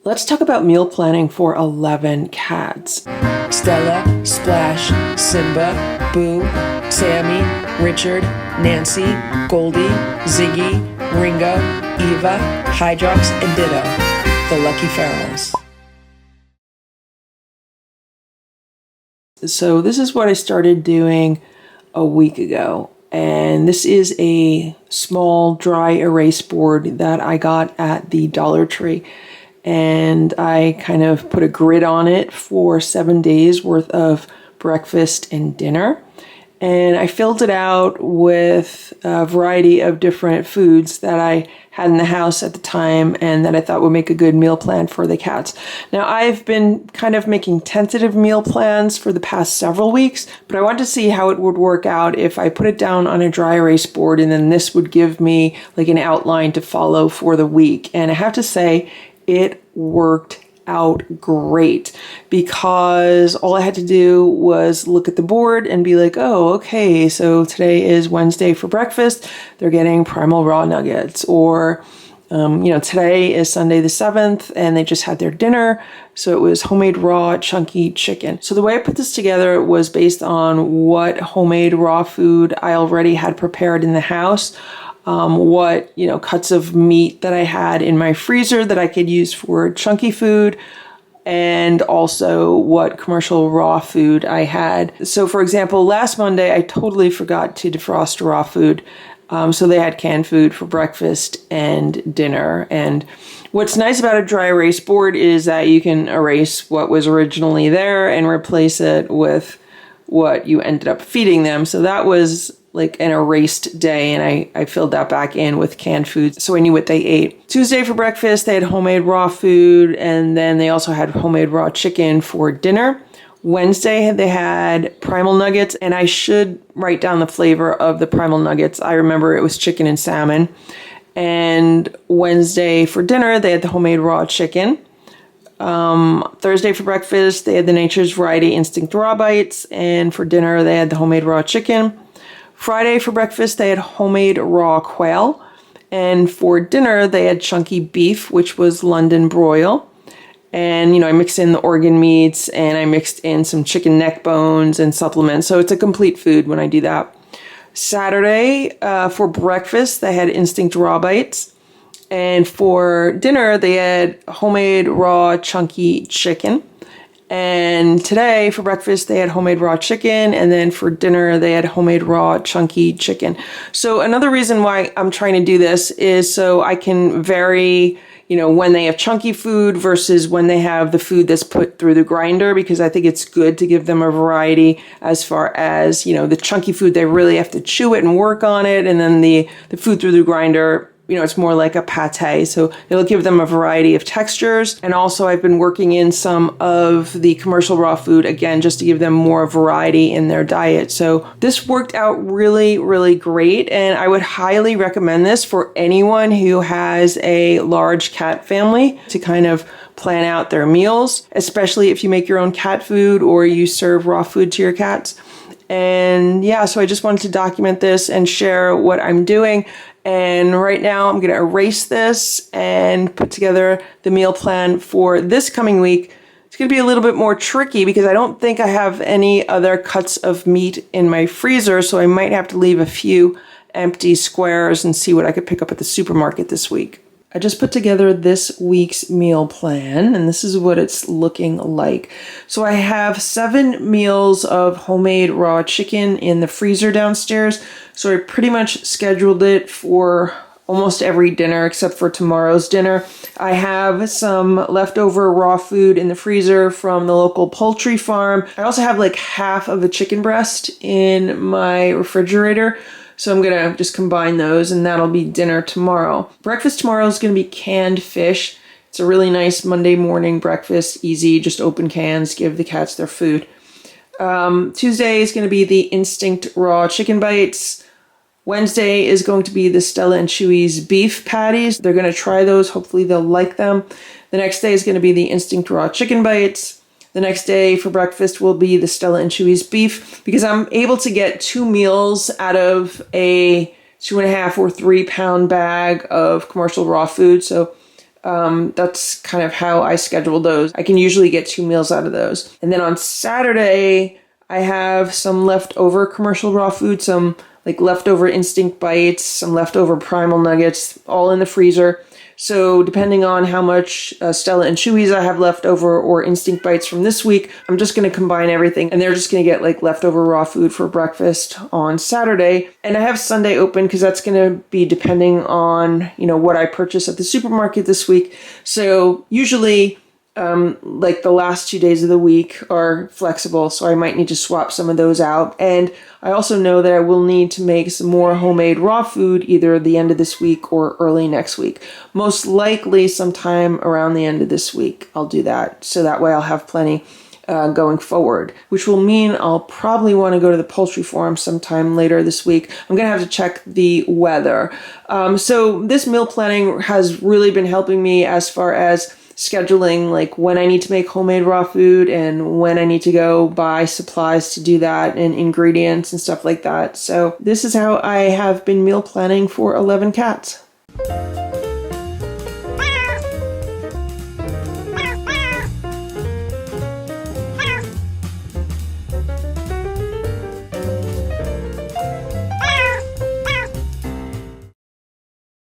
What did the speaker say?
Let's talk about meal planning for 11 cats. Stella, Splash, Simba, Boo, Sammy, Richard, Nancy, Goldie, Ziggy, Ringo, Eva, Hydrox, and Ditto, the Lucky Ferals. So this is what I started doing a week ago. And this is a small dry erase board that I got at the Dollar Tree. And I kind of put a grid on it for 7 days worth of breakfast and dinner. And I filled it out with a variety of different foods that I had in the house at the time and that I thought would make a good meal plan for the cats. Now, I've been kind of making tentative meal plans for the past several weeks, but I wanted to see how it would work out if I put it down on a dry erase board, and then this would give me like an outline to follow for the week. And I have to say, it worked out great, because all I had to do was look at the board and be like, oh, okay, so today is Wednesday for breakfast. They're getting primal raw nuggets. Or, today is Sunday the 7th and they just had their dinner. So it was homemade raw chunky chicken. So the way I put this together was based on what homemade raw food I already had prepared in the house. What cuts of meat that I had in my freezer that I could use for chunky food, and also what commercial raw food I had. So for example, last Monday, I totally forgot to defrost raw food. So they had canned food for breakfast and dinner. And what's nice about a dry erase board is that you can erase what was originally there and replace it with what you ended up feeding them. So that was like an erased day, and I filled that back in with canned food, so I knew what they ate. Tuesday for breakfast, they had homemade raw food, and then they also had homemade raw chicken for dinner. Wednesday, they had primal nuggets, and I should write down the flavor of the primal nuggets. I remember it was chicken and salmon. And Wednesday for dinner, they had the homemade raw chicken. Thursday for breakfast, they had the Nature's Variety Instinct Raw Bites, and for dinner, they had the homemade raw chicken. Friday for breakfast, they had homemade raw quail. And for dinner, they had chunky beef, which was London broil. And, I mixed in the organ meats, and I mixed in some chicken neck bones and supplements. So it's a complete food when I do that. Saturday, for breakfast, they had Instinct Raw Bites. And for dinner, they had homemade raw chunky chicken. And today for breakfast, they had homemade raw chicken. And then for dinner, they had homemade raw chunky chicken. So another reason why I'm trying to do this is so I can vary, when they have chunky food versus when they have the food that's put through the grinder, because I think it's good to give them a variety as far as, the chunky food, they really have to chew it and work on it. And then the food through the grinder, it's more like a pate. So it'll give them a variety of textures. And also I've been working in some of the commercial raw food, again, just to give them more variety in their diet. So this worked out really, really great. And I would highly recommend this for anyone who has a large cat family to kind of plan out their meals, especially if you make your own cat food or you serve raw food to your cats. And yeah, so I just wanted to document this and share what I'm doing. And right now I'm going to erase this and put together the meal plan for this coming week. It's going to be a little bit more tricky because I don't think I have any other cuts of meat in my freezer. So I might have to leave a few empty squares and see what I could pick up at the supermarket this week. I just put together this week's meal plan, and this is what it's looking like. So I have 7 meals of homemade raw chicken in the freezer downstairs. So I pretty much scheduled it for almost every dinner except for tomorrow's dinner. I have some leftover raw food in the freezer from the local poultry farm. I also have like half of a chicken breast in my refrigerator. So I'm going to just combine those, and that'll be dinner tomorrow. Breakfast tomorrow is going to be canned fish. It's a really nice Monday morning breakfast, easy, just open cans, give the cats their food. Tuesday is going to be the Instinct Raw Chicken Bites. Wednesday is going to be the Stella and Chewy's beef patties. They're going to try those. Hopefully they'll like them. The next day is going to be the Instinct Raw Chicken Bites. The next day for breakfast will be the Stella and Chewy's beef, because I'm able to get 2 meals out of a 2.5 or 3 pound bag of commercial raw food. So That's kind of how I schedule those. I can usually get 2 meals out of those. And then on Saturday, I have some leftover commercial raw food, some like leftover Instinct Bites, some leftover Primal Nuggets, all in the freezer. So depending on how much Stella and Chewy's I have left over or Instinct Bites from this week, I'm just going to combine everything and they're just going to get like leftover raw food for breakfast on Saturday. And I have Sunday open because that's going to be depending on, what I purchase at the supermarket this week. So usually like the last 2 days of the week are flexible, so I might need to swap some of those out. And I also know that I will need to make some more homemade raw food either the end of this week or early next week. Most likely sometime around the end of this week I'll do that, so that way I'll have plenty going forward, which will mean I'll probably want to go to the poultry farm sometime later this week. I'm going to have to check the weather. So this meal planning has really been helping me as far as scheduling like when I need to make homemade raw food and when I need to go buy supplies to do that and ingredients and stuff like that. So this is how I have been meal planning for 11 cats.